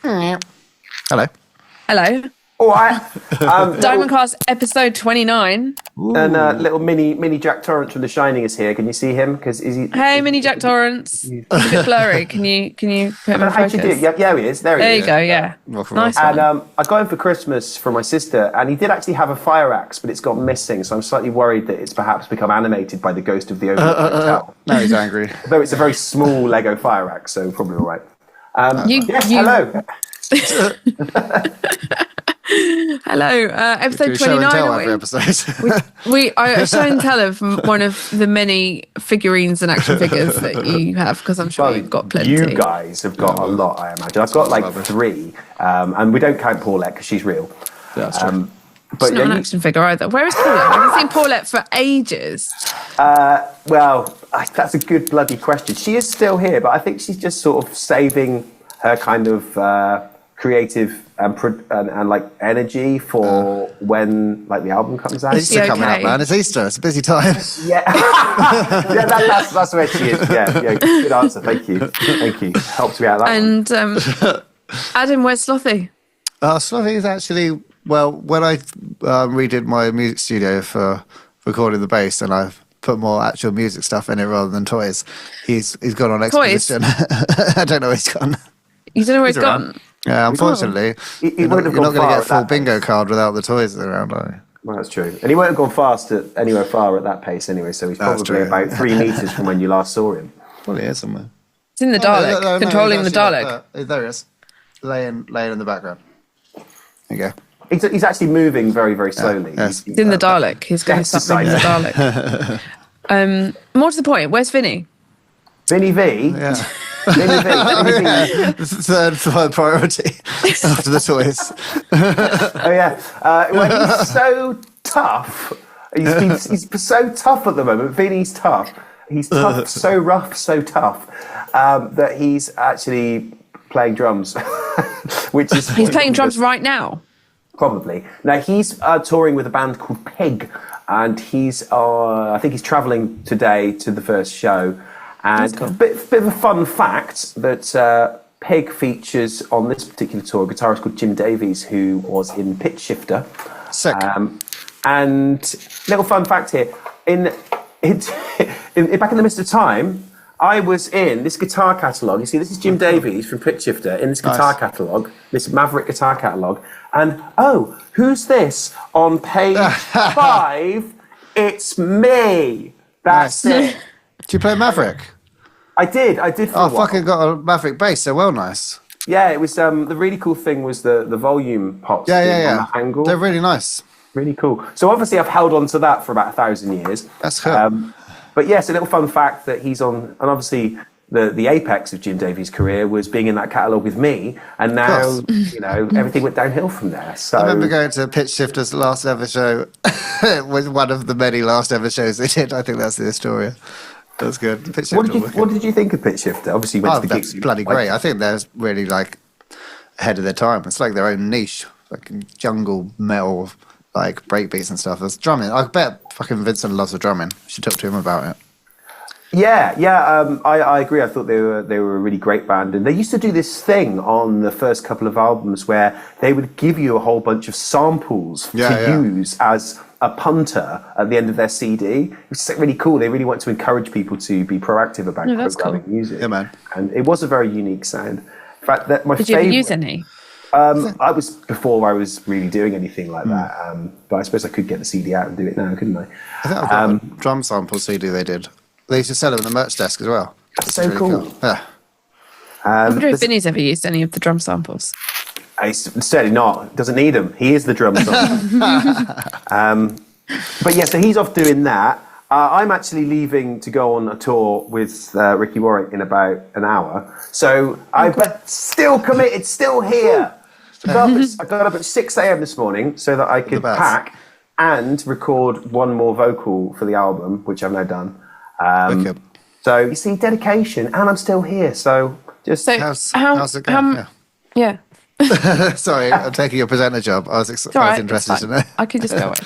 Hello. Hello. All right. Diamondcast episode 29. And little mini Jack Torrance from The Shining is here. Can you see him? Hey, mini Jack Torrance. It's a bit blurry. Can you put him in focus? Yeah, he is. There you go. Yeah. Nice one. And I got him for Christmas from my sister, and he did actually have a fire axe, but it's gone missing. So I'm slightly worried that it's perhaps become animated by the ghost of the Overlook Hotel. No, he's angry. Though it's a very small Lego fire axe, so probably all right. Hello. Hello, episode 29. I show and tell of one of the many figurines and action figures that you have, because I'm sure you've got plenty. You guys have got a lot, I imagine. I've got like 3, and we don't count Paulette because she's real. Yeah, that's true. But it's not an action figure either. Where is Paulette? I haven't seen Paulette for ages. Well, that's a good bloody question. She is still here, but I think she's just sort of saving her kind of creative and like energy for when like the album comes out. Easter coming up, man. It's Easter. It's a busy time. Yeah, that's where she is. Yeah. Good answer. Thank you. Helps me out that. And Adam, where's Slothy? Slothy is actually when I redid my music studio for recording the bass, and I've put more actual music stuff in it rather than toys. He's gone on expedition. I don't know where he's gone. You don't know where he's gone? Yeah, unfortunately, you're not going to get a full bingo card without the toys around, are you? Well, that's true. And he won't have gone anywhere far at that pace anyway, so he's probably about 3 metres from when you last saw him. Well, he is somewhere. It's in the Dalek, controlling the Dalek. There he is, laying in the background. There you go. He's actually moving very, very slowly. Yeah, he's in the Dalek. He's going to stop moving the Dalek. More to the point, where's Vinny? Vinny V? Yeah. Third priority after the toys. Oh yeah, well, he's so tough. He's so tough at the moment. Vinny's tough. He's tough, so rough, so tough that he's actually playing drums. He's playing drums right now. Probably. Now he's touring with a band called Pig, and I think he's travelling today to the first show. And cool. a bit of a fun fact that Pig features on this particular tour a guitarist called Jim Davies, who was in Pitch Shifter. Sick. And little fun fact here, back in the midst of time, I was in this guitar catalogue. You see, this is Jim Davies from Pitch Shifter in this guitar catalogue, this Maverick guitar catalogue. And, who's this? On page 5, it's me. That's it. Do you play Maverick? I did. For a while. Fucking got a Maverick bass. They're well nice. Yeah, it was. The really cool thing was the volume pots. Yeah. On that angle. They're really nice. Really cool. So obviously, I've held on to that for about 1,000 years. That's cool. But yes, a little fun fact that he's on, and obviously the apex of Jim Davies' carere was being in that catalogue with me, and now everything went downhill from there. So I remember going to Pitch Shifter's last ever show. It was one of the many last ever shows they did. I think that's the Astoria. That's good. What did you think of Pitch Shifter? Obviously, you went to the gigs. Bloody great. I think they're really like ahead of their time. It's like their own niche, like jungle metal, like breakbeats and stuff. There's drumming. I bet fucking Vincent loves the drumming. You should talk to him about it. Yeah. I agree. I thought they were a really great band, and they used to do this thing on the first couple of albums where they would give you a whole bunch of samples to use as a punter at the end of their CD. It's really cool. They really want to encourage people to be proactive about programming music. Yeah, man. And it was a very unique sound. In fact, that my Did you ever use any? I was before I was really doing anything like that. But I suppose I could get the CD out and do it now, couldn't I? I think I've got a drum sample CD they did. They used to sell them in the merch desk as well. That's so really cool. Yeah. I wonder if Vinny's ever used any of the drum samples. Certainly not. Doesn't need them. He is the drum sample. But yeah, so he's off doing that. I'm actually leaving to go on a tour with Ricky Warwick in about an hour. So but still committed, still here. I got up at 6 a.m. this morning so that I could pack and record one more vocal for the album, which I've now done. So you see, dedication, and I'm still here. So just how's it going? Yeah. Sorry, I'm taking your presenter job. I was interested to know. I could just go away.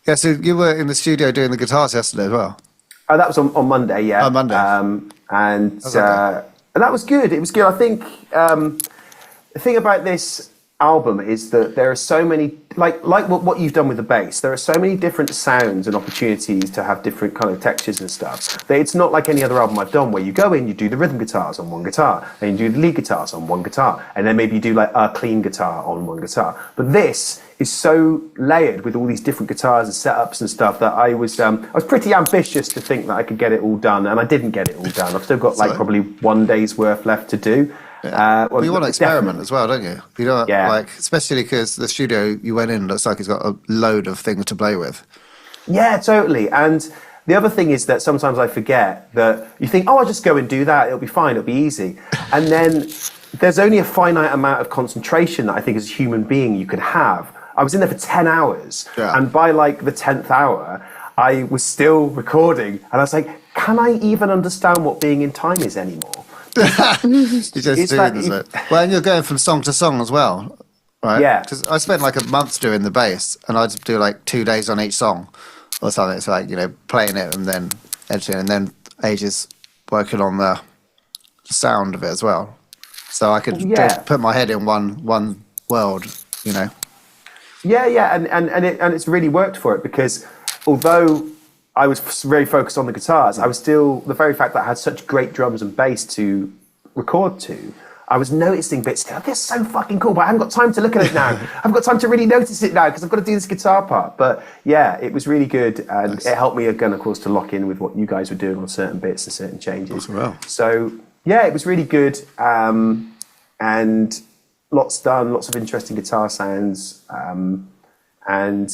Yeah, so you were in the studio doing the guitars yesterday as well. Oh, that was on Monday, yeah. On Monday. And that was good. It was good. I think the thing about this album is that there are so many, like what you've done with the bass, there are so many different sounds and opportunities to have different kind of textures and stuff. That it's not like any other album I've done where you go in, you do the rhythm guitars on one guitar, and you do the lead guitars on one guitar, and then maybe you do like a clean guitar on one guitar. But this is so layered with all these different guitars and setups and stuff that I was pretty ambitious to think that I could get it all done, and I didn't get it all done. I've still got like probably 1 day's worth left to do. Yeah. Well, you want to experiment as well, don't you? You don't Yeah. especially because the studio you went in looks like it's got a load of things to play with. Yeah, totally. And the other thing is that sometimes I forget that you think, oh, I'll just go and do that. It'll be fine. It'll be easy. And then there's only a finite amount of concentration that I think as a human being you can have. I was in there for 10 hours. Yeah. And by like the 10th hour, I was still recording. And I was like, can I even understand what being in time is anymore? You're just doing it. Well, and you're going from song to song as well, right? Yeah. Because I spent like a month doing the bass, and I'd do like 2 days on each song or something. It's like, playing it and then editing, and then ages working on the sound of it as well. So I could just put my head in one world, Yeah, and it's really worked for it, because although I was very focused on the guitars, I was still, the very fact that I had such great drums and bass to record to, I was noticing bits. This is so fucking cool, but I haven't got time to look at it now. I haven't got time to really notice it now because I've got to do this guitar part. But yeah, it was really good, and it helped me again, of course, to lock in with what you guys were doing on certain bits and certain changes. Well. So yeah, it was really good, and lots done, lots of interesting guitar sounds, and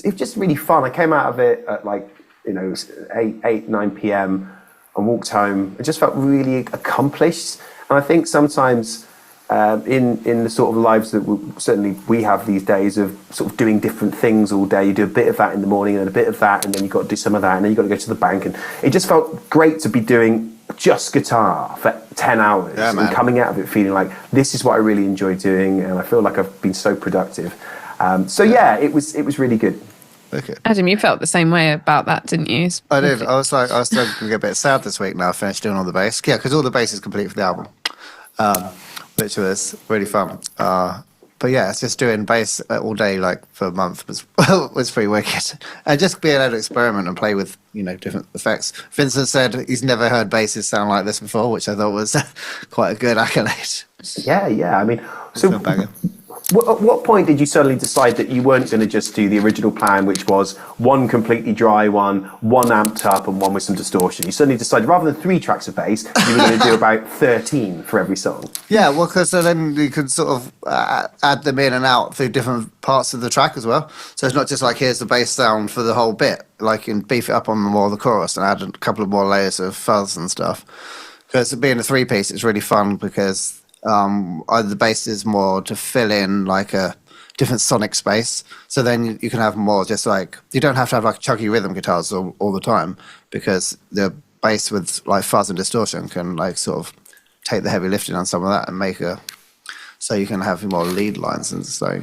it was just really fun. I came out of it at like 9 p.m. and walked home. I just felt really accomplished. And I think sometimes in the sort of lives that certainly we have these days of sort of doing different things all day, you do a bit of that in the morning and a bit of that, and then you've got to do some of that, and then you've got to go to the bank. And it just felt great to be doing just guitar for 10 hours and coming out of it feeling like this is what I really enjoy doing, and I feel like I've been so productive. It was really good. Okay. Adam, you felt the same way about that, didn't you? I did. I was starting to get a bit sad this week now. I finished doing all the bass. Yeah, because all the bass is complete for the album, which was really fun. But yeah, it's just doing bass all day, like for a month, was pretty wicked. And just being able to experiment and play with, different effects. Vincent said he's never heard basses sound like this before, which I thought was quite a good accolade. Yeah. I mean, so at what point did you suddenly decide that you weren't going to just do the original plan, which was one completely dry one amped up, and one with some distortion? You suddenly decided, rather than 3 tracks of bass, you were going to do about 13 for every song. Yeah, well, because then you could sort of add them in and out through different parts of the track as well. So it's not just like, here's the bass sound for the whole bit. Like, you can beef it up on more of the chorus and add a couple of more layers of fuzz and stuff. Because being a 3-piece, it's really fun because either the bass is more to fill in like a different sonic space, so then you can have more, just like, you don't have to have like chuggy rhythm guitars all the time, because the bass with like fuzz and distortion can like sort of take the heavy lifting on some of that and make so you can have more lead lines, and so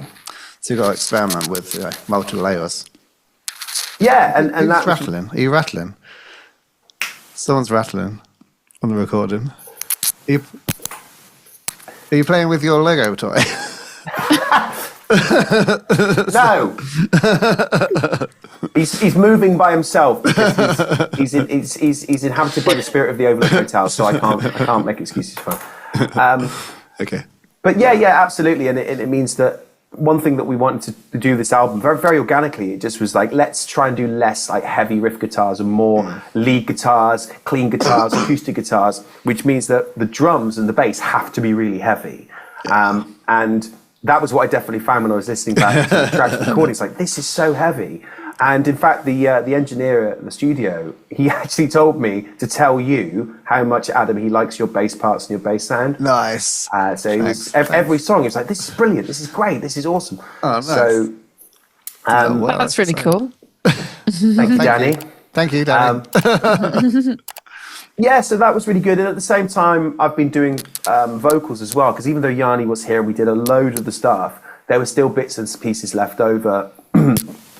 you've got to experiment with multiple layers. Yeah, and that's rattling. Are you rattling? Someone's rattling on the recording. Are you playing with your Lego toy? No. He's moving by himself because he's inhabited by the spirit of the Overlook Hotel, so I can't make excuses for him. Okay. But yeah, absolutely, and it means that one thing that we wanted to do this album very, very organically, it just was like, let's try and do less like heavy riff guitars and more lead guitars, clean guitars, acoustic guitars, which means that the drums and the bass have to be really heavy. And that was what I definitely found when I was listening back to the track recordings. Like, this is so heavy. And in fact, the engineer at the studio, he actually told me to tell you how much, Adam, he likes your bass parts and your bass sound. Nice. So he was, every song, he was like, this is brilliant, this is great, this is awesome. Oh, nice. So, that's really cool. Thank you, Danny. Thank you, Danny. Yeah, so that was really good. And at the same time, I've been doing vocals as well, because even though Yanni was here and we did a load of the stuff, there were still bits and pieces left over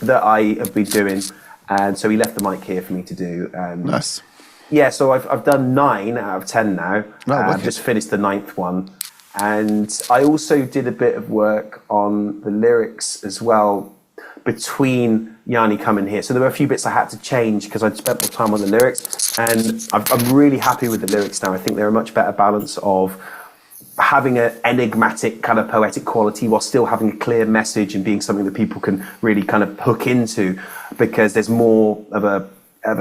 that I have been doing, and so he left the mic here for me to do. Nice. Yeah, so I've done 9 out of 10 now. I've wicked. just finished the 9th one. And I also did a bit of work on the lyrics as well between Yanni coming here. So there were a few bits I had to change because I'd spent more time on the lyrics. And I'm really happy with the lyrics now. I think they're a much better balance of having an enigmatic kind of poetic quality while still having a clear message and being something that people can really kind of hook into, because there's more of a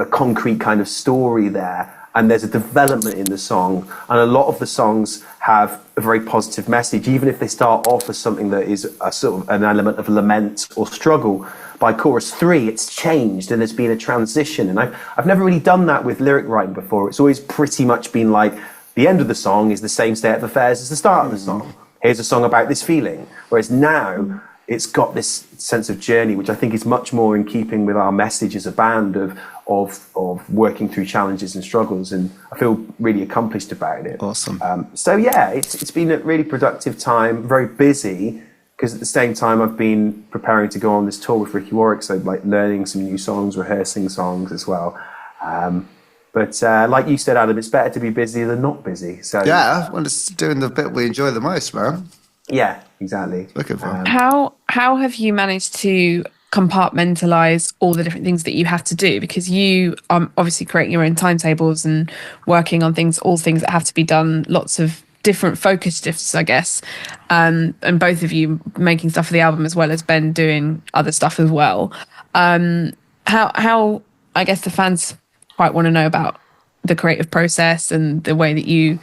concrete kind of story there, and there's a development in the song, and a lot of the songs have a very positive message, even if they start off as something that is a sort of an element of lament or struggle. By chorus 3, it's changed and there's been a transition, and I've never really done that with lyric writing before. It's always pretty much been like, the end of the song is the same state of affairs as the start of the song. Here's a song about this feeling. Whereas now it's got this sense of journey, which I think is much more in keeping with our message as a band of working through challenges and struggles. And I feel really accomplished about it. Awesome. So yeah, it's been a really productive time, very busy, because at the same time I've been preparing to go on this tour with Ricky Warwick. So like learning some new songs, rehearsing songs as well. But like you said, Adam, it's better to be busy than not busy. So Yeah, well, it's doing the bit we enjoy the most, man. yeah, exactly. Looking for How have you managed to compartmentalize all the different things that you have to do? Because you are obviously creating your own timetables and working on all things that have to be done, lots of different focus shifts, I guess. And both of you making stuff for the album as well as Ben doing other stuff as well. How I guess the fans quite want to know about the creative process and the way that you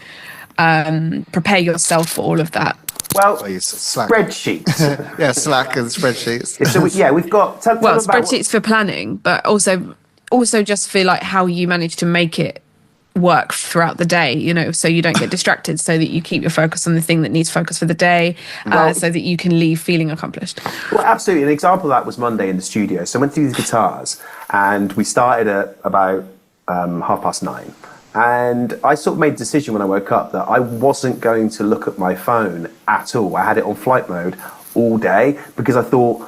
prepare yourself for all of that. Well, I use Slack. spreadsheets. Yeah, Slack and spreadsheets. So we've got Spreadsheets for planning, but also just for like how you manage to make it work throughout the day, you know, so you don't get distracted, so that you keep your focus on the thing that needs focus for the day, so that you can leave feeling accomplished. Well, absolutely. An example of that was Monday in the studio. So I went through these guitars, and we started at about 9:30. And I sort of made a decision when I woke up that I wasn't going to look at my phone at all. I had it on flight mode all day because I thought,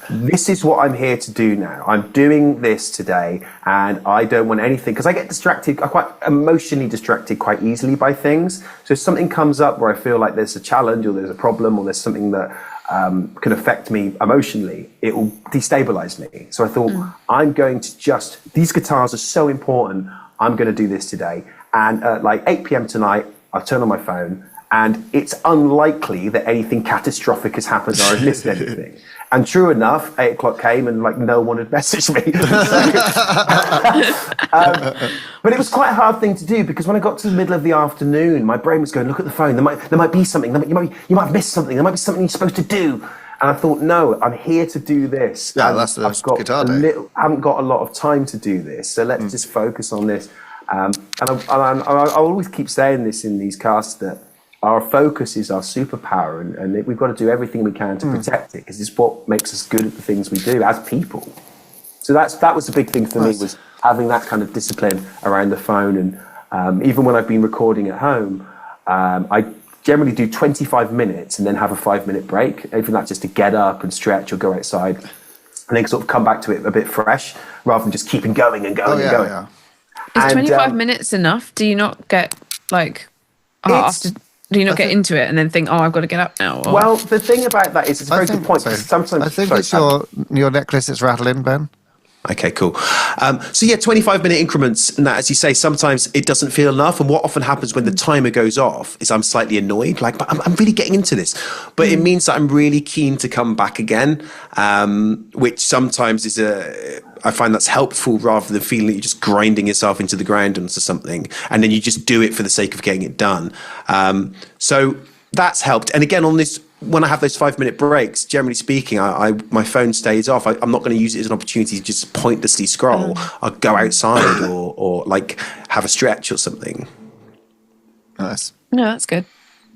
this is what I'm here to do now. I'm doing this today, and I don't want anything, because I get distracted. I'm quite emotionally distracted quite easily by things. So if something comes up where I feel like there's a challenge or there's a problem or there's something that can affect me emotionally, it will destabilize me. So I thought, I'm going to these guitars are so important. I'm going to do this today. And at like 8 p.m. tonight, I'll turn on my phone, and it's unlikely that anything catastrophic has happened or I've missed anything. And true enough, 8 o'clock came and like no one had messaged me. But it was quite a hard thing to do, because when I got to the middle of the afternoon, my brain was going, look at the phone. There might be something. You might have missed something. There might be something you're supposed to do. And I thought, no, I'm here to do this. Yeah, and that's the guitar day. I haven't got a lot of time to do this, so let's just focus on this. And I always keep saying this in these casts, that our focus is our superpower, and we've got to do everything we can to protect it, because it's what makes us good at the things we do as people. So that was the big thing for me, was having that kind of discipline around the phone. And even when I've been recording at home, I generally do 25 minutes and then have a 5-minute break. Even that, just to get up and stretch or go outside, and then sort of come back to it a bit fresh, rather than just keeping going and going and going. Yeah. Is 25 minutes enough? Do you not get like do you not get into it and then think, I've got to get up now? Or? Well, the thing about that is, it's a very good point. Sometimes I think it's your necklace that's rattling, Ben. Okay, cool. So yeah, 25-minute increments, and that, as you say, sometimes it doesn't feel enough. And what often happens when the timer goes off is I'm slightly annoyed, like, but I'm really getting into this. But it means that I'm really keen to come back again, which sometimes is I find that's helpful, rather than feeling that you're just grinding yourself into the ground onto something, and then you just do it for the sake of getting it done. So that's helped. And again, on this, when I have those 5-minute breaks, generally speaking, my phone stays off. I'm not going to use it as an opportunity to just pointlessly scroll. I'll go outside or like have a stretch or something. Nice. No, that's good.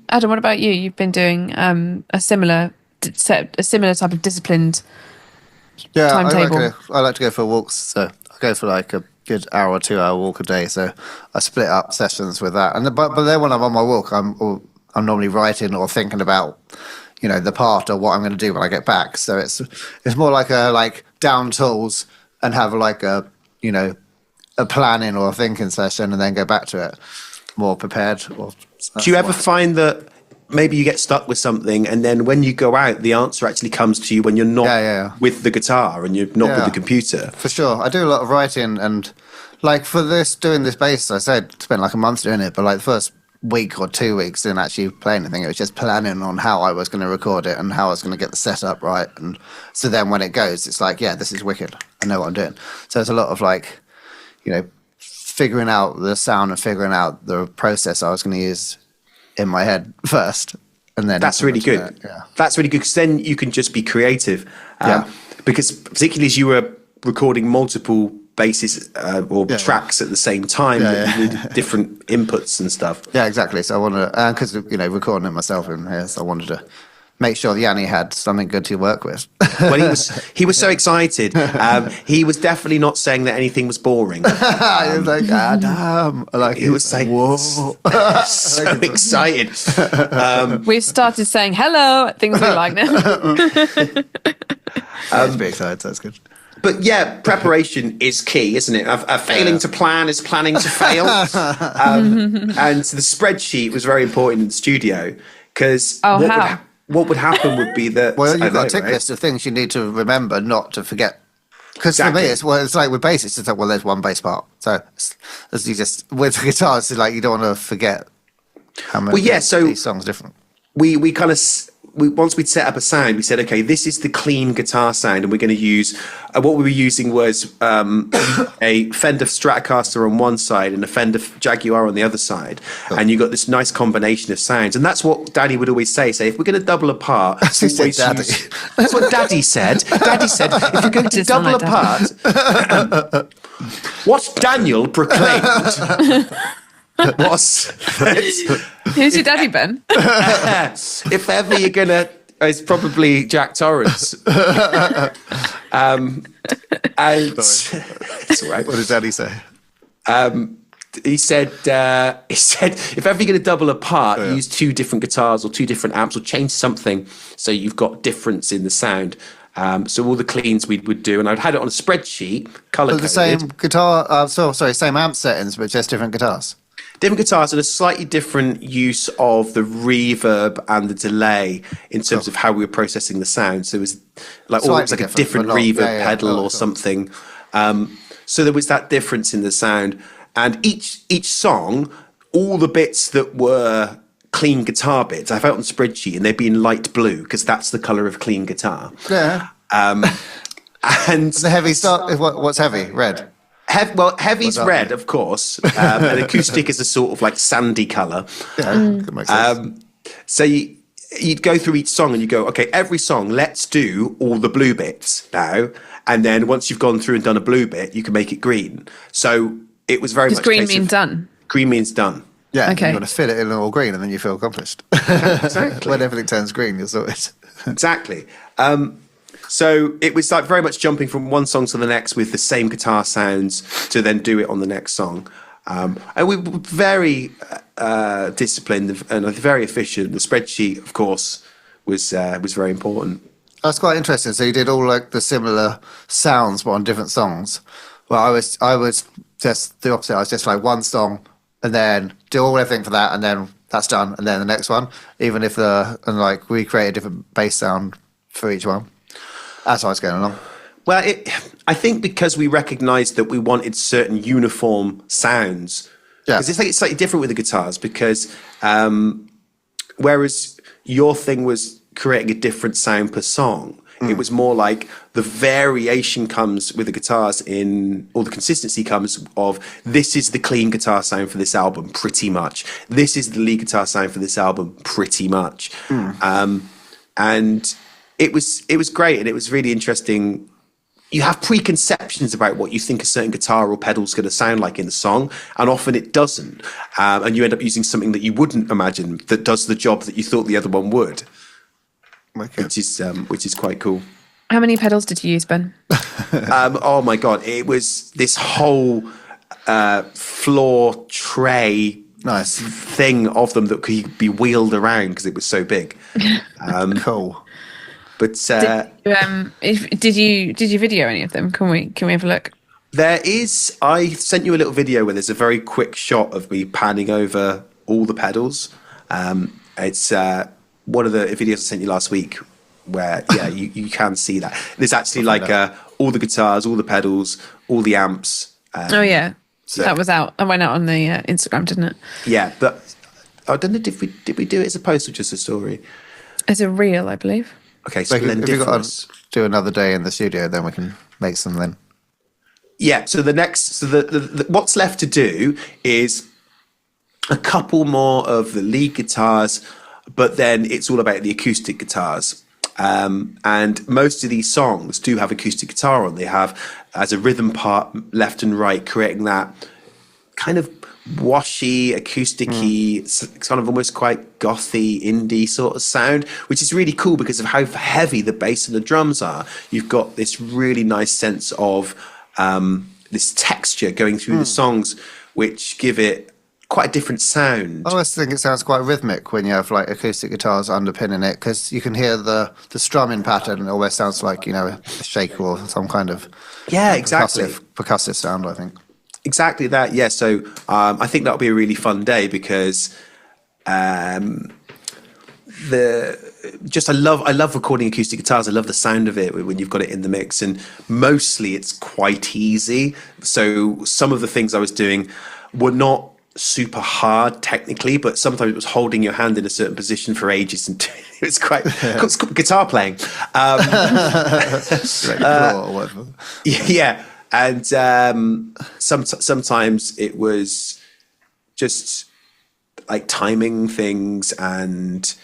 Adam, what about you? You've been doing a similar type of disciplined timetable. I like to go for walks, so I go for like a good hour or 2 hour walk a day. So I split up sessions with that. But then when I'm on my walk, I'm normally writing or thinking about, the part or what I'm going to do when I get back. So it's more like down tools, and have like a a planning or a thinking session and then go back to it more prepared. Or do you ever find that maybe you get stuck with something and then when you go out, the answer actually comes to you when you're not with the guitar and you're not with the computer? For sure. I do a lot of writing, and like for doing this bass, I said, spent like a month doing it, but like the first week or 2 weeks didn't actually play anything. It was just planning on how I was going to record it and how I was going to get the setup right. And so then when it goes, it's like, yeah, this is wicked. I know what I'm doing. So it's a lot of like, you know, figuring out the sound and figuring out the process I was going to use in my head first, and then that's really good. That's really good because then you can just be creative. Because particularly as you were recording multiple basses or tracks at the same time, you needed different inputs and stuff. Yeah, exactly. So I wanted to, because recording it myself in here, so I wanted to make sure Yanni had something good to work with. Well, he was so excited. He was definitely not saying that anything was boring. He was like, ah, damn. Like, he was like, whoa. So excited. We've started saying hello at things we like now. Let's be excited, so that's good. But yeah, preparation is key, isn't it? Failing to plan is planning to fail. And the spreadsheet was very important in the studio because what would happen would be that... Well, you've got a tick list of things you need to remember not to forget. Because for me, it's like with bass, it's just like, well, there's one bass part. So as you just, with guitars, it's like you don't want to forget how many these songs are different. We kind of... once we'd set up a sound, we said, okay, this is the clean guitar sound, and we're going to use what we were using was a Fender Stratocaster on one side and a Fender Jaguar on the other side, and you got this nice combination of sounds. And that's what Daddy would always say if we're going to double apart, That's what Daddy said. Daddy said, if you're going to double apart, what Daniel proclaimed was Who's your daddy, Ben? if ever you're gonna, it's probably Jack Torrance. And it's all right. What did Daddy say? He said, if ever you're gonna double apart, use two different guitars or two different amps, or change something so you've got difference in the sound. So all the cleans we would do, and I'd had it on a spreadsheet, color-coded. The same guitar, same amp settings, but just different guitars. Different guitars and a slightly different use of the reverb and the delay in terms of how we were processing the sound. So it was like almost like a different reverb pedal or something. So there was that difference in the sound. And each song, all the bits that were clean guitar bits, I felt on the spreadsheet, and they'd be in light blue because that's the colour of clean guitar. Yeah. And the heavy stuff. What's heavy? Red. Heavy's red, of course. And acoustic is a sort of like sandy colour. Yeah, that makes sense. So you'd go through each song and you go, okay, every song, let's do all the blue bits now. And then once you've gone through and done a blue bit, you can make it green. So it was very much... Does green mean done? Green means done. Yeah, okay. You've got to fit it in all green and then you feel accomplished. Exactly. When everything turns green, you're sorted. Exactly. So it was like very much jumping from one song to the next with the same guitar sounds to then do it on the next song. And we were very disciplined and very efficient. The spreadsheet, of course, was very important. That's quite interesting. So you did all like the similar sounds but on different songs. Well, I was just the opposite. I was just like one song and then do everything for that, and then that's done, and then the next one. Even if we create a different bass sound for each one. That's how it's going along. Well, I think because we recognised that we wanted certain uniform sounds. Yeah. Because it's slightly different with the guitars because whereas your thing was creating a different sound per song, it was more like the variation comes with the guitars or the consistency comes of this is the clean guitar sound for this album, pretty much. This is the lead guitar sound for this album, pretty much. And it was great, and it was really interesting. You have preconceptions about what you think a certain guitar or pedal is going to sound like in the song, and often it doesn't. And you end up using something that you wouldn't imagine that does the job that you thought the other one would, which is quite cool. How many pedals did you use, Ben? Oh my God, it was this whole floor tray thing of them that could be wheeled around because it was so big. Cool. But did you video any of them? Can we have a look? There is. I sent you a little video where there's a very quick shot of me panning over all the pedals. It's one of the videos I sent you last week where, you can see that. There's actually all the guitars, all the pedals, all the amps. That was out. I went out on the Instagram, didn't it? Yeah, but I don't know, did we do it as a post or just a story? As a reel, I believe. Okay, so then if we've got to do another day in the studio, then we can make some then. Yeah, so the what's left to do is a couple more of the lead guitars, but then it's all about the acoustic guitars. And most of these songs do have acoustic guitar on. They have as a rhythm part left and right, creating that kind of washy, acousticy, kind of almost quite gothy, indie sort of sound, which is really cool because of how heavy the bass and the drums are. You've got this really nice sense of this texture going through the songs, which give it quite a different sound. I always think it sounds quite rhythmic when you have like acoustic guitars underpinning it, because you can hear the strumming pattern. It always sounds like, a shake or some kind of percussive sound, I think. Exactly that, yeah. So I think that'll be a really fun day because I love recording acoustic guitars. I love the sound of it when you've got it in the mix, and mostly it's quite easy. So some of the things I was doing were not super hard technically, but sometimes it was holding your hand in a certain position for ages, and it was quite it's guitar playing. Yeah, and sometimes it was just like timing things, and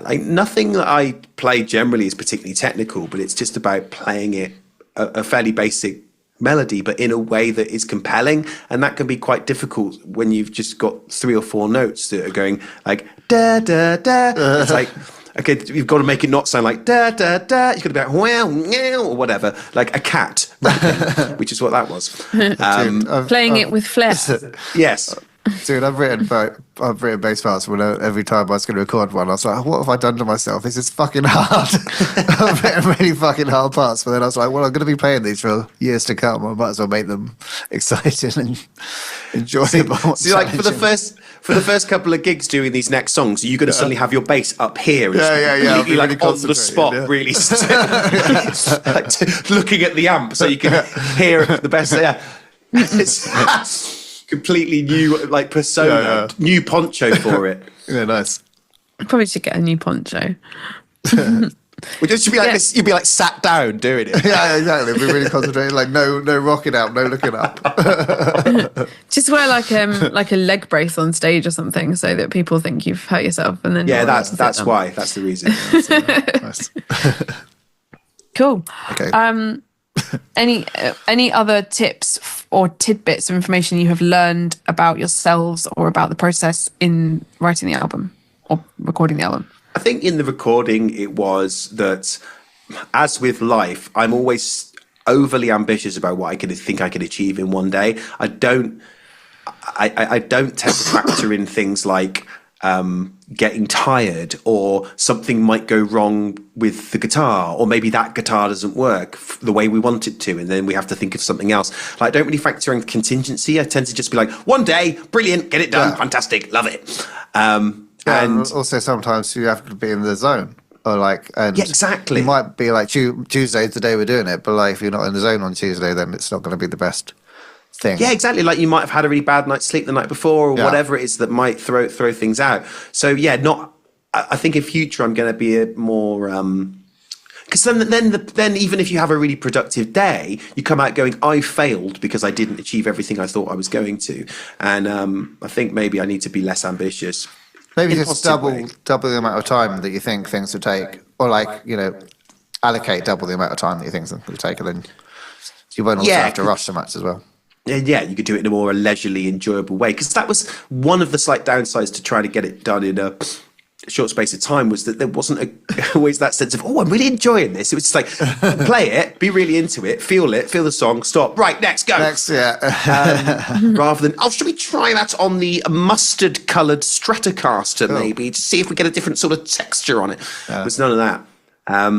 like nothing that I play generally is particularly technical, but it's just about playing it a fairly basic melody, but in a way that is compelling, and that can be quite difficult when you've just got 3 or 4 notes that are going like da da da. It's like, okay, you've got to make it not sound like da da da. You've got to be like wow, meow, or whatever, like a cat rapping, which is what that was. Playing it with flair. Yes. Dude, I've written bass parts when every time I was going to record one, I was like, what have I done to myself? This is fucking hard. I've written really fucking hard parts, but then I was like, well, I'm going to be playing these for years to come. I might as well make them exciting and enjoyable. So like for the first couple of gigs doing these next songs, you're going to suddenly have your bass up here. Yeah. Completely like on the spot, really. Like, looking at the amp so you can hear the best. Yeah. It's completely new like persona, new poncho for it. Yeah, nice. Probably should get a new poncho. Well, it should be like this. You'd be like sat down doing it. Yeah, exactly. Be really concentrated. Like no rocking out, no looking up. Just wear like a leg brace on stage or something, so that people think you've hurt yourself, and then that's why. That's the reason. Nice. Cool. Okay. Any other tips or tidbits of information you have learned about yourselves or about the process in writing the album or recording the album? I think in the recording it was that, as with life, I'm always overly ambitious about what I think I can achieve in one day. I don't tend to factor in things like getting tired, or something might go wrong with the guitar, or maybe that guitar doesn't work the way we want it to, and then we have to think of something else. Like, I don't really factor in contingency. I tend to just be like, one day, brilliant, get it done, fantastic, love it. And also sometimes you have to be in the zone, or like, and exactly. You might be like Tuesday's the day we're doing it, but like if you're not in the zone on Tuesday, then it's not going to be the best thing. Yeah, exactly. Like you might have had a really bad night's sleep the night before, or whatever it is that might throw things out. So I think in future I'm going to be a more because then even if you have a really productive day, you come out going, I failed because I didn't achieve everything I thought I was going to, and I think maybe I need to be less ambitious. Maybe just double the amount of time that you think things will take, or allocate double the amount of time that you think things will take, and then you won't also have to rush so much as well. Yeah, you could do it in a more leisurely, enjoyable way. Because that was one of the slight downsides to trying to get it done in a short space of time, was that there wasn't always that sense of, I'm really enjoying this. It was just like, play it, be really into it, feel the song, stop, right, next, go. Next, Rather than, should we try that on the mustard-coloured Stratocaster maybe, to see if we get a different sort of texture on it. There's none of that. I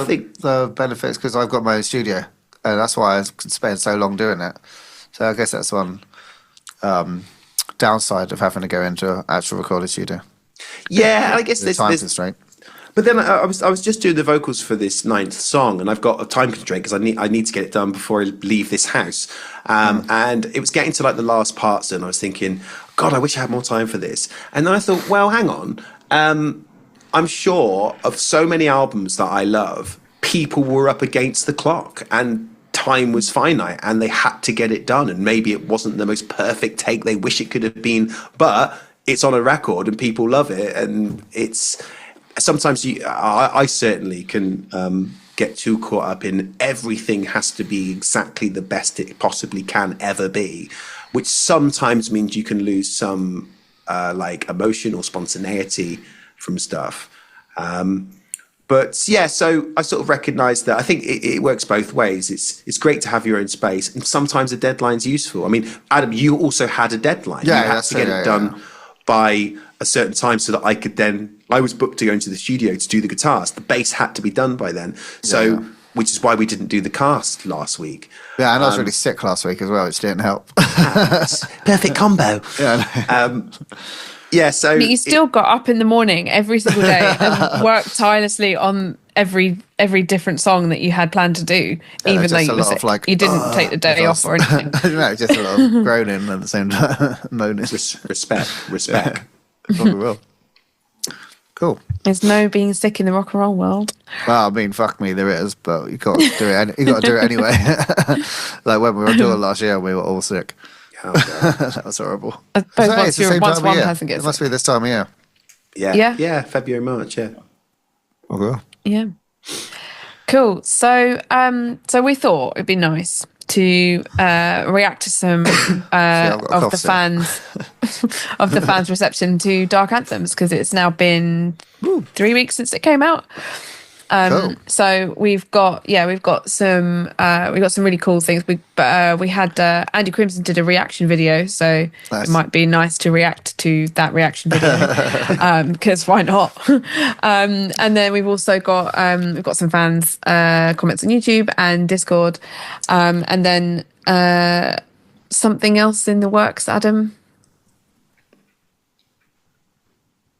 think the benefits, because I've got my own studio, and that's why I spent so long doing it. So I guess that's one downside of having to go into an actual recording studio. Yeah, I guess The there's time constraint. But then I was just doing the vocals for this 9th song, and I've got a time constraint because I need to get it done before I leave this house. And it was getting to like the last parts, and I was thinking, God, I wish I had more time for this. And then I thought, well, hang on. I'm sure of so many albums that I love, people were up against the clock, and time was finite, and they had to get it done. And maybe it wasn't the most perfect take they wish it could have been, but it's on a record, and people love it, and it's. Sometimes I certainly can get too caught up in everything has to be exactly the best it possibly can ever be, which sometimes means you can lose some like emotion or spontaneity from stuff. But yeah, so I sort of recognise that I think it works both ways. It's great to have your own space, and sometimes a deadline's useful. I mean, Adam, you also had a deadline. Yeah, you had to get it done by a certain time so that I could then. I was booked to go into the studio to do the guitars. The bass had to be done by then. So, which is why we didn't do the cast last week. Yeah, and I was really sick last week as well, which didn't help. Perfect combo. Yeah, so... But you still got up in the morning every single day and worked tirelessly on every different song that you had planned to do, even though you were sick. You didn't take the day off or anything. No, just a lot of groaning at the same time, moaning. Respect. Probably will. Cool. There's no being sick in the rock and roll world. Well, I mean, fuck me, there is, but you got to do it. You got to do it anyway. Like when we were doing last year, we were all sick. Oh, that was horrible. I suppose once one person gets it must be this time of year. Yeah, February, March. Yeah. Okay. Yeah. Cool. So, so we thought it'd be nice to react to some of the fans' reception to Dark Anthems, because it's now been 3 weeks since it came out. Cool. So we've got some really cool things. We had Andy Crimson did a reaction video, so nice. It might be nice to react to that reaction video because why not? And then we've also got some fans comments on YouTube and Discord, and then something else in the works, Adam.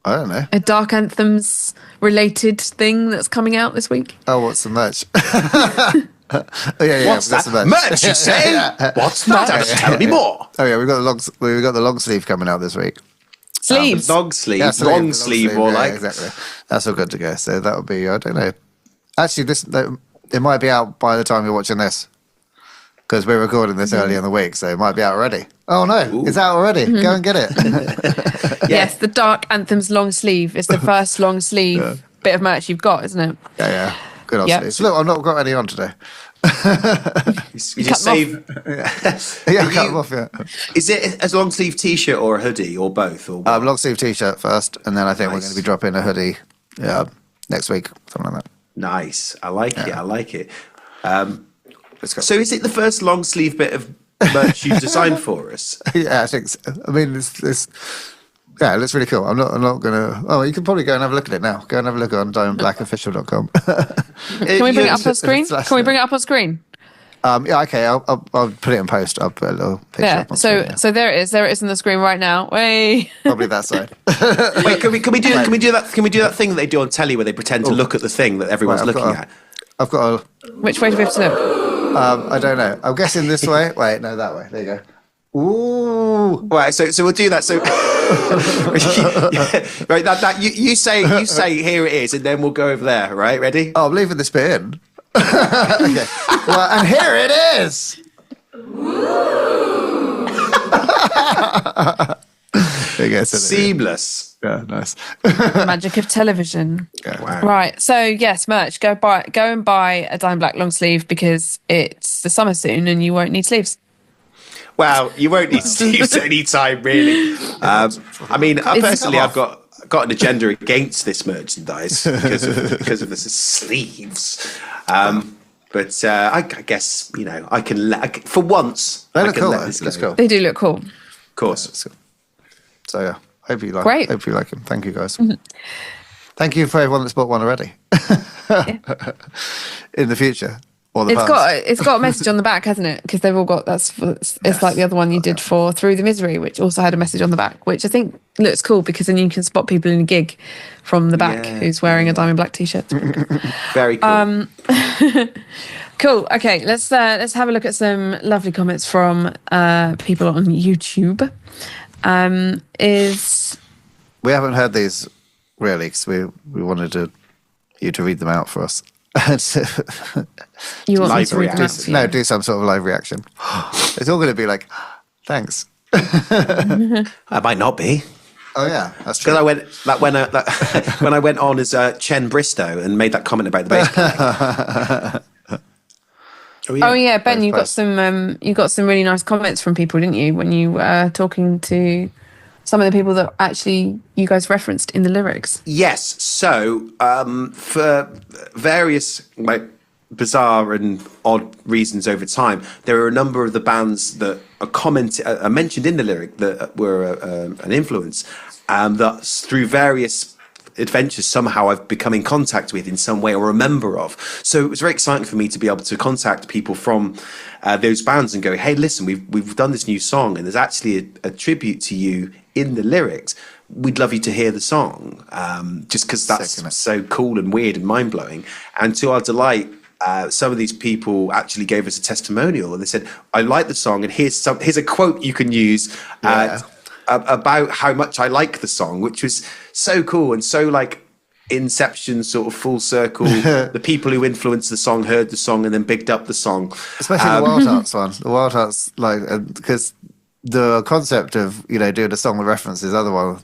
I don't know. A Dark Anthems related thing that's coming out this week. Oh, what's the merch? Yeah. What's that? The merch, you say? What's that? Tell me more. Oh yeah, we've got the long sleeve coming out this week. Sleeves. Long sleeve, Yeah, long sleeve, more like. Exactly. That's all good to go. So that would be, I don't know. Actually, it might be out by the time you're watching this, because we're recording this early in the week, so it might be out already. Oh no, it's out already. Go and get it. Yes, the Dark Anthems long sleeve is the first long sleeve bit of merch you've got, isn't it? Yeah. Good old sleeves. Look, I've not got any on today. You just save. Yeah, cut them off. Yeah. Is it a long sleeve T-shirt or a hoodie or both? Or long sleeve T-shirt first, and then I think we're going to be dropping a hoodie. Next week, something like that. Nice. I like it. I like it. Let's go. So, is it the first long sleeve bit of merch you've designed for us? Yeah, I think so. I mean, it's yeah, it looks really cool. I'm not gonna. Oh, you can probably go and have a look at it now. Go and have a look on diamondblackofficial.com. Can we bring it up on screen? Can we bring it up on screen? Yeah, okay. I'll put it in post. I'll put a little picture up on screen, so there it is. There it is on the screen right now. Way. Probably that side. Wait, can we do that thing that they do on telly where they pretend to look at the thing that everyone's looking at? I've got Which way do we have to look? I don't know. I'm guessing this way. Wait, no, that way. There you go. Ooh. Right, so we'll do that. So, right, that you say here it is, and then we'll go over there. Right, ready? Oh, I'm leaving this bit in. Okay. Well, and here it is. There you go. Seamless. Yeah, nice. Magic of television. Yeah. Wow. Right. So yes, merch. Go and buy a Diamond Black long sleeve because it's the summer soon and you won't need sleeves. Well, you won't need sleeves at any time, really. I mean, personally, I've got an agenda against this merchandise because of the sleeves. But I guess I can for once. They I look can cool. let this go. Let's go. They do look cool. Of course. So yeah, hope you like. Great. Hope you like them. Thank you guys. Thank you for everyone that's bought one already. In the future, Or the It's got a message on the back, hasn't it? Because they've all got it's like the other one you did for Through the Misery, which also had a message on the back, which I think looks cool because then you can spot people in a gig from the back who's wearing a diamond black t-shirt. Very cool. Cool. Okay, let's have a look at some lovely comments from people on YouTube. We haven't heard these really because we wanted you to read them out for us. You want me Live to read them out for you? No, do some sort of live reaction. It's all going to be like, thanks. I might not be. Oh yeah, that's true. Because when I went on as Chen Bristow and made that comment about the bass playing. Oh yeah, Ben, you got some really nice comments from people, didn't you, when you were talking to some of the people that actually you guys referenced in the lyrics? Yes. So for various bizarre and odd reasons over time, there are a number of the bands that are mentioned in the lyric that were an influence, that through various adventures somehow I've become in contact with in some way or a member of. So it was very exciting for me to be able to contact people from those bands and go, hey, listen, we've done this new song and there's actually a tribute to you in the lyrics. We'd love you to hear the song, just because that's so cool and weird and mind-blowing. And to our delight, some of these people actually gave us a testimonial and they said, I like the song and here's a quote you can use about how much I like the song, which was so cool and so like Inception sort of full circle. The people who influenced the song heard the song and then bigged up the song. Especially the Wildhearts one. The Wildhearts, like, because the concept of, doing a song with references, other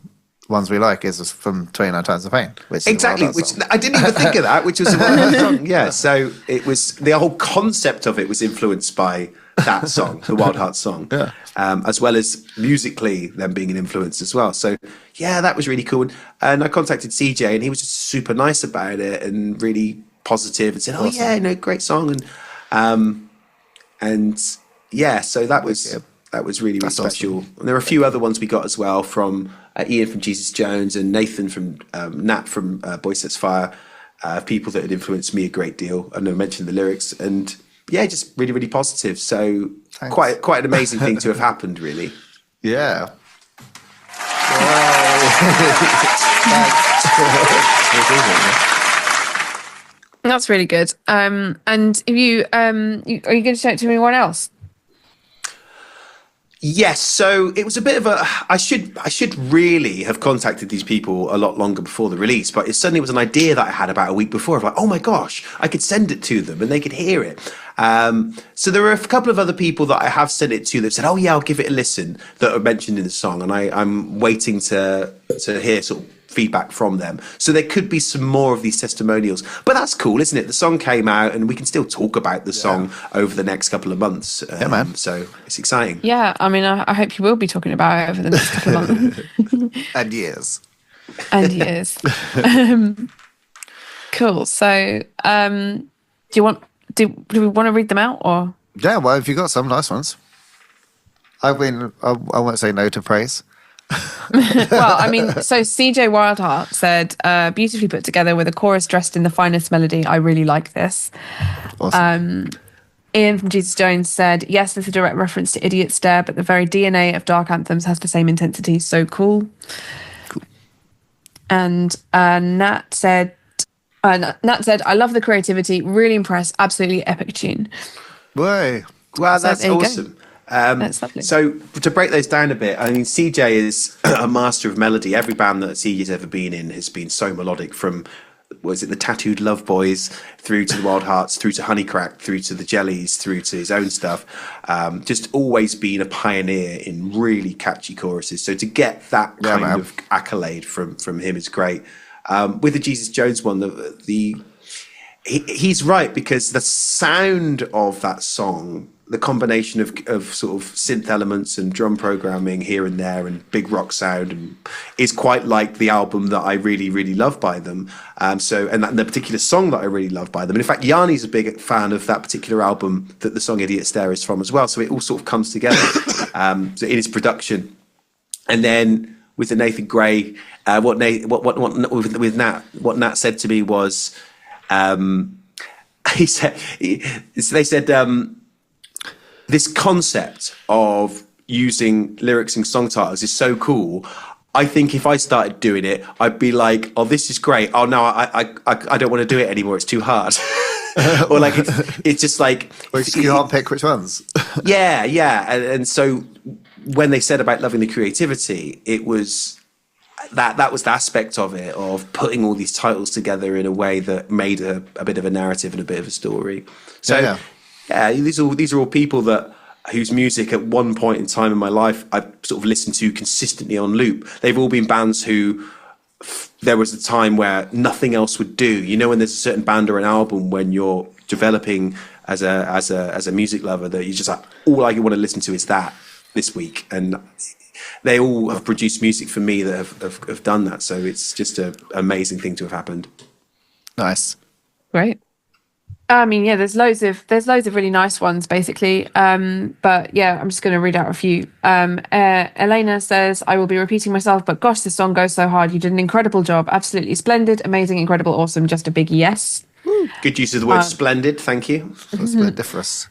ones we like is from 29 Times of Pain. Which exactly, which I didn't even think of that, which was a Wildheart song. Yeah, so it was, the whole concept of it was influenced by that song, the Wildheart song, as well as musically them being an influence as well. So yeah, that was really cool. And I contacted CJ and he was just super nice about it and really positive and said, oh yeah, great song. And yeah, so that was really, really special. Awesome. And there were a few other ones we got as well from Iain from Jesus Jones and Nathan from Nat from Boy Sets Fire, people that had influenced me a great deal. And I mentioned the lyrics and yeah, just really, really positive. So quite an amazing thing to have happened, really. Yeah. That's really good. And if you are you going to show it to anyone else? Yes, so it was a bit of a. I should really have contacted these people a lot longer before the release, but it suddenly was an idea that I had about a week before of like, oh my gosh, I could send it to them and they could hear it. So there were a couple of other people that I have sent it to that said, oh yeah, I'll give it a listen, that are mentioned in the song, and I'm waiting to hear sort of feedback from them. So there could be some more of these testimonials, but that's cool, isn't it? The song came out and we can still talk about the song over the next couple of months. Yeah, man. So it's exciting. Yeah, I mean, I hope you will be talking about it over the next couple of months. And years. Cool. So do we want to read them out or? Yeah, well, if you got some nice ones. I won't say no to praise. Well, I mean, so CJ Wildheart said, beautifully put together with a chorus dressed in the finest melody. I really like this. Awesome. Iain from Jesus Jones said, yes, there's a direct reference to Idiot Stare, but the very DNA of Dark Anthems has the same intensity. So cool. And Nat said, I love the creativity. Really impressed. Absolutely epic tune. Way. Wow, that's awesome. That's lovely. So to break those down a bit, I mean, CJ is a master of melody. Every band that CJ's ever been in has been so melodic, from was it the Tattooed Love Boys through to the Wildhearts, through to Honeycrack, through to the Jellies, through to his own stuff. Just always been a pioneer in really catchy choruses. So to get that kind of accolade from him is great. With the Jesus Jones one, he's right, because the sound of that song, the combination of sort of synth elements and drum programming here and there and big rock sound is quite like the album that I really, really love by them. And the particular song that I really love by them. And in fact, Yanni's a big fan of that particular album that the song Idiot Stare is from as well. So it all sort of comes together so in its production. And then with the Nathan Gray, what Nat said to me was, they said this concept of using lyrics and song titles is so cool. I think if I started doing it, I'd be like, "Oh, this is great. Oh no, I don't want to do it anymore. It's too hard." Or like it's just like you can't pick which ones. yeah, and so when they said about loving the creativity, it was that was the aspect of it, of putting all these titles together in a way that made a bit of a narrative and a bit of a story. So these are all people whose music at one point in time in my life I've sort of listened to consistently on loop. They've all been bands who there was a time where nothing else would do. You know, when there's a certain band or an album when you're developing as a music lover that you just like, all I want to listen to is that this week. And they all have produced music for me that have done that. So it's just an amazing thing to have happened. Nice. Great. I mean, yeah, there's loads of really nice ones, basically. But yeah, I'm just going to read out a few. Elena says, "I will be repeating myself, but gosh, this song goes so hard. You did an incredible job. Absolutely splendid, amazing, incredible, awesome. Just a big yes." Good use of the word splendid. Thank you. Splendiferous.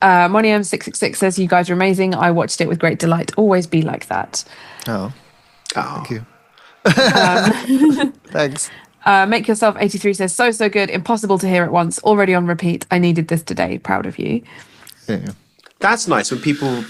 Monium666 says, "You guys are amazing. I watched it with great delight. Always be like that." Oh. Thank you. Thanks. Make Yourself 83 says, so good. Impossible to hear at once. Already on repeat. I needed this today. Proud of you. Yeah. That's nice when people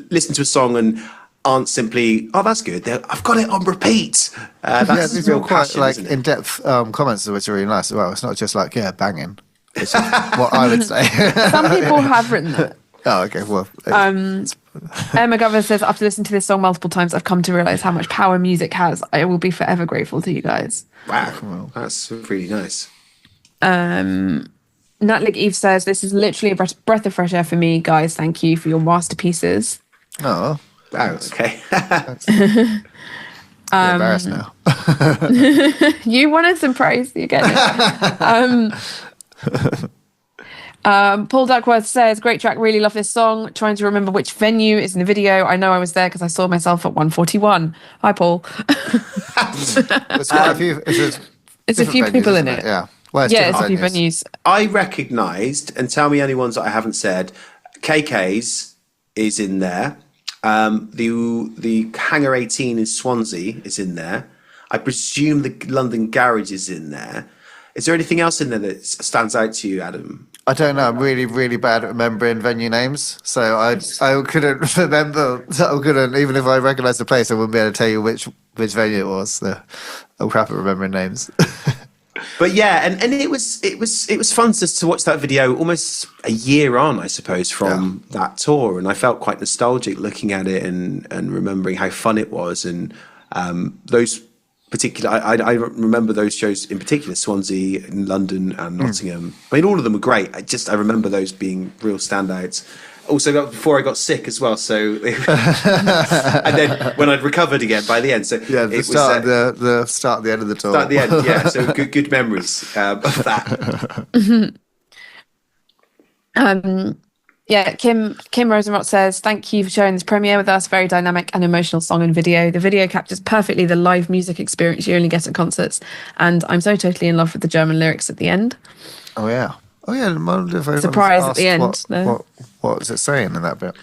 listen to a song and aren't simply, "Oh, that's good. I've got it on repeat." That's these real are quite passion, like isn't it? in-depth comments, which are really nice as well. It's not just like banging. It's just what I would say. Some people have written that. Oh, okay. Well, Emma Governor says, "After listening to this song multiple times, I've come to realise how much power music has. I will be forever grateful to you guys." Wow, that's really nice. Natlik Eve says, "This is literally a breath of fresh air for me, guys. Thank you for your masterpieces." oh, Wow, okay. I'm embarrassed now. You wanted some praise, you get it. Paul Duckworth says, "Great track, really love this song. Trying to remember which venue is in the video. I know I was there because I saw myself at 141. Hi, Paul." It's quite a few. It's a few venues, people in isn't it. Yeah. Well, It's a few venues. I recognised, and tell me any ones that I haven't said, KK's is in there. The Hangar 18 in Swansea is in there. I presume the London Garage is in there. Is there anything else in there that stands out to you, Adam? I don't know. I'm really, really bad at remembering venue names, so I couldn't remember. I couldn't, even if I recognised the place, I wouldn't be able to tell you which venue it was. So I'm crap at remembering names. But yeah, and it was fun to watch that video almost a year on, I suppose, from that tour, and I felt quite nostalgic looking at it and remembering how fun it was, and those particular. I remember those shows in particular, Swansea, in London, and Nottingham. I mean, all of them were great. I remember those being real standouts. Also, before I got sick as well. So, and then when I'd recovered again by the end. So Yeah, the start at the end of the tour. Start at the end, yeah. So good memories of that. Yeah, Kim Rosenrot says, "Thank you for sharing this premiere with us. Very dynamic and emotional song and video. The video captures perfectly the live music experience you only get at concerts, and I'm so totally in love with the German lyrics at the end." Oh yeah. Surprise at the end. What was it saying in that bit?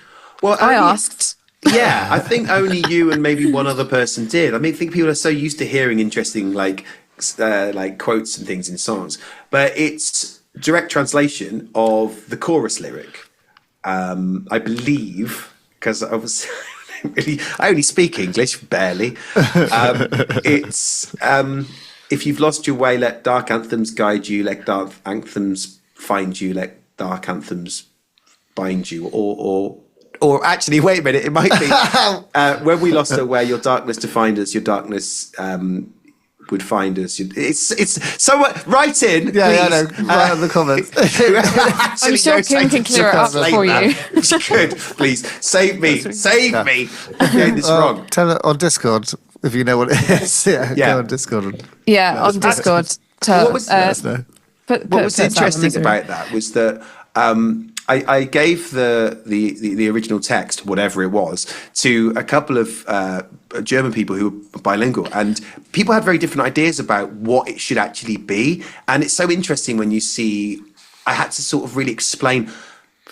Well, I asked. Yeah, I think only you and maybe one other person did. I mean, I think people are so used to hearing interesting like quotes and things in songs, but it's direct translation of the chorus lyric. I believe, because obviously I only speak English barely. It's if you've lost your way, let dark anthems guide you. Let dark anthems find you. Let dark anthems bind you. Or actually, wait a minute. It might be when we lost our way, your darkness to find us. Your darkness would find us. It's someone write in. Yeah, please. I know. Write in the comments. I'm sure Kim can clear it up for you. Good, please save me for doing this wrong. Tell it on Discord if you know what it is. Go on Discord. Yeah, on Discord. What was Let us know. Put what was that interesting down about that was that I gave the original text, whatever it was, to a couple of German people who were bilingual, and people had very different ideas about what it should actually be. And it's so interesting when you see. I had to sort of really explain,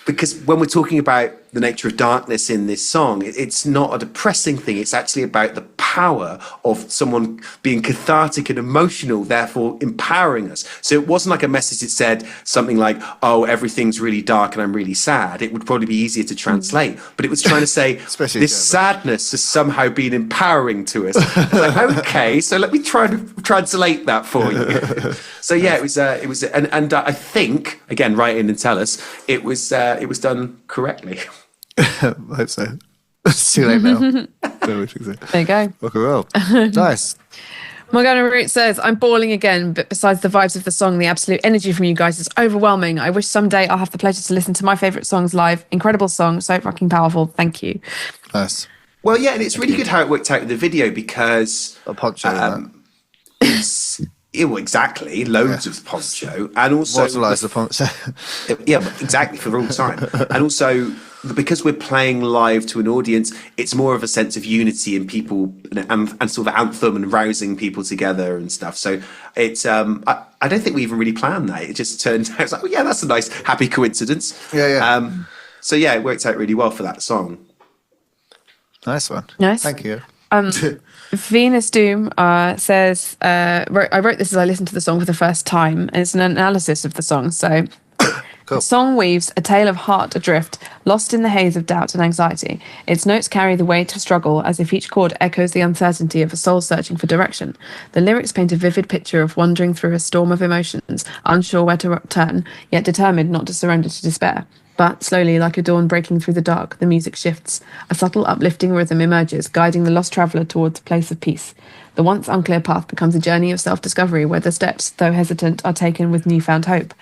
because when we're talking about the nature of darkness in this song, it's not a depressing thing. It's actually about the power of someone being cathartic and emotional, therefore empowering us. So it wasn't like a message that said something like, oh, everything's really dark and I'm really sad. It would probably be easier to translate. But it was trying to say, this sadness has somehow been empowering to us. Like, okay, so let me try to translate that for you. So yeah, it was, and I think, again, write in and tell us, it was done correctly. I hope so. It's too late now. There you go. Rock and roll. Nice. Morgana Root says, I'm bawling again, but besides the vibes of the song, the absolute energy from you guys is overwhelming. I wish someday I'll have the pleasure to listen to my favourite songs live. Incredible song, so fucking powerful. Thank you. Nice. Well, yeah, and it's really good how it worked out in the video, because A poncho. well, exactly, loads of poncho, and also Immortalise the poncho. Yeah, exactly, for all time. And also, because we're playing live to an audience, it's more of a sense of unity and people and sort of anthem and rousing people together and stuff. So it's I don't think we even really planned that. It just turned out, it's like, well, yeah, that's a nice happy coincidence. Yeah. So yeah, it worked out really well for that song. Nice one. Nice. Thank you. Venus Doom says, I wrote this as I listened to the song for the first time, and it's an analysis of the song. So Cool. The song weaves a tale of heart adrift, lost in the haze of doubt and anxiety. Its notes carry the weight of struggle, as if each chord echoes the uncertainty of a soul searching for direction. The lyrics paint a vivid picture of wandering through a storm of emotions, unsure where to turn, yet determined not to surrender to despair. But slowly, like a dawn breaking through the dark, the music shifts. A subtle uplifting rhythm emerges, guiding the lost traveller towards a place of peace. The once unclear path becomes a journey of self-discovery, where the steps, though hesitant, are taken with newfound hope.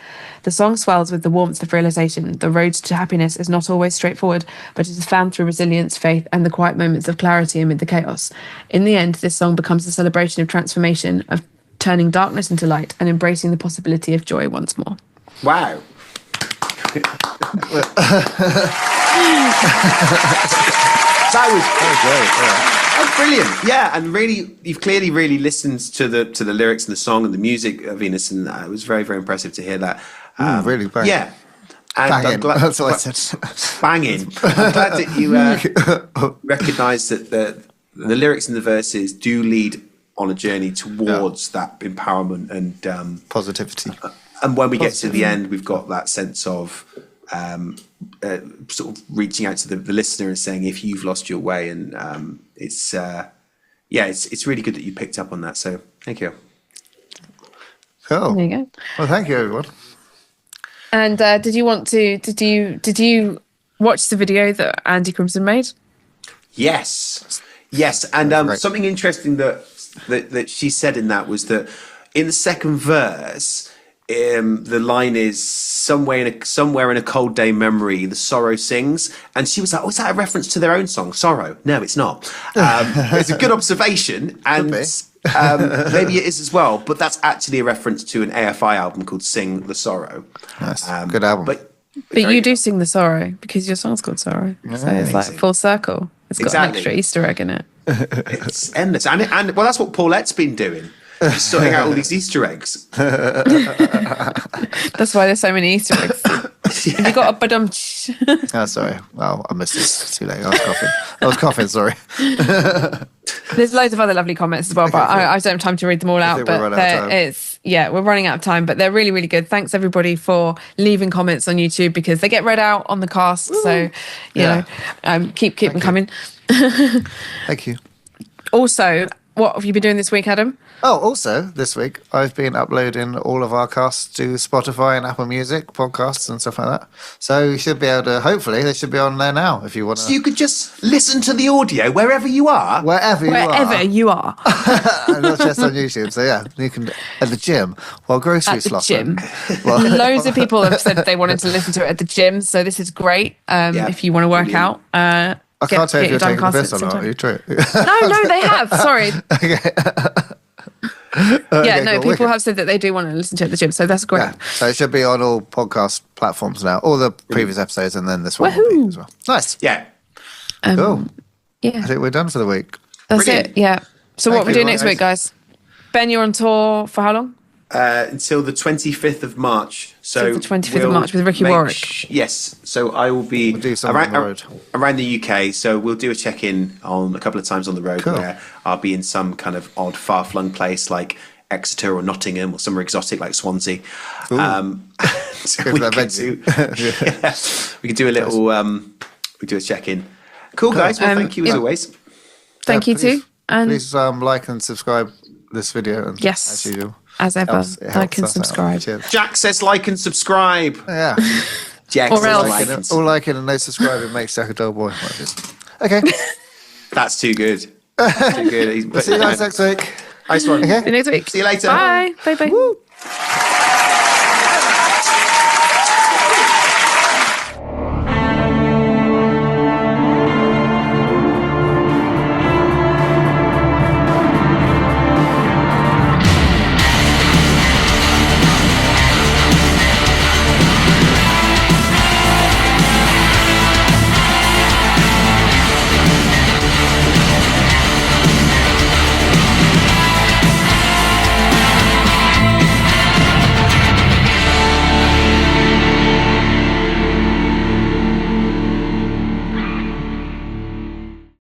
The song swells with the warmth of realization. The road to happiness is not always straightforward, but it is found through resilience, faith, and the quiet moments of clarity amid the chaos. In the end, this song becomes a celebration of transformation, of turning darkness into light, and embracing the possibility of joy once more. Wow. That was great. Yeah. Oh, brilliant! Yeah, and really, you've clearly really listened to the lyrics and the song and the music, Venus, and it was very, very impressive to hear that. Really bang. Yeah, and Banging. I'm glad, That's what I said. Banging. I'm glad that you recognise that the lyrics and the verses do lead on a journey towards that empowerment and Positivity. And when we get to the end, we've got that sense of sort of reaching out to the listener and saying, if you've lost your way, and it's really good that you picked up on that. So thank you. Cool. There you go. Well, thank you, everyone. And did you watch the video that Andy Crimson made? Yes, and something interesting that she said in that was that in the second verse, the line is somewhere in a cold day memory, the sorrow sings, and she was like, "Oh, is that a reference to their own song, Sorrow?" No, it's not. It's a good observation, and maybe it is as well. But that's actually a reference to an AFI album called "Sing the Sorrow." Nice, good album. But you do sing the sorrow because your song's called Sorrow, so it's like full circle. It's got an extra Easter egg in it. It's endless, and well, that's what Paulette's been doing. Just sorting out all these Easter eggs. That's why there's so many Easter eggs. Have you got a badum? Oh, sorry. Well, I missed it. It's too late. I was coughing. Sorry. There's loads of other lovely comments as well, but I don't have time to read them all out. But we're running out of time. But they're really, really good. Thanks everybody for leaving comments on YouTube, because they get read out on the cast. Ooh. So you know, keep them coming. Thank you. Also, what have you been doing this week, Adam? Oh, also this week I've been uploading all of our casts to Spotify and Apple Music podcasts and stuff like that. So you should be able to. Hopefully, they should be on there now if you want to. So you could just listen to the audio wherever you are. Wherever you are. And not just on YouTube. So yeah, you can at the gym while grocery sloshing. Loads of people have said they wanted to listen to it at the gym. So this is great. If you want to work out. I can't tell if you're taking the piss or not. Are you true? No, they have. Sorry. Okay. Yeah, no, cool, people wicked. have said that they do want to listen to it at the gym, so that's great. Yeah, so it should be on all podcast platforms now, all the previous episodes, and then this one will be Woohoo. as well. Nice. Yeah. Cool. Yeah, I think we're done for the week. that's Brilliant. it. Yeah. So Thank what we you, do next guys. week, guys? Ben, you're on tour for how long? Until the 25th of March. So Till the 25th of March with Ricky make Warwick. Yes. So I will be We'll do something on the road. around the UK. So we'll do a check-in on a couple of times on the road Cool. where I'll be in some kind of odd, far-flung place like Exeter or Nottingham or somewhere exotic like Swansea. So Go we for that can venue. we can do a little we do a check-in. Cool, guys. Well, thank you as always. Thank you please- too. And Please like and subscribe this video. And Yes. as usual. as ever, It helps like and us out. subscribe. Cheers. Jack says like and subscribe. Yeah. Jack Or says else. like and All liking and no subscribing makes Jack a dull boy. Okay. That's too good. Too good. He's See you guys next week. Nice one. Okay. See you next week. See you later. Bye. Bye. Bye.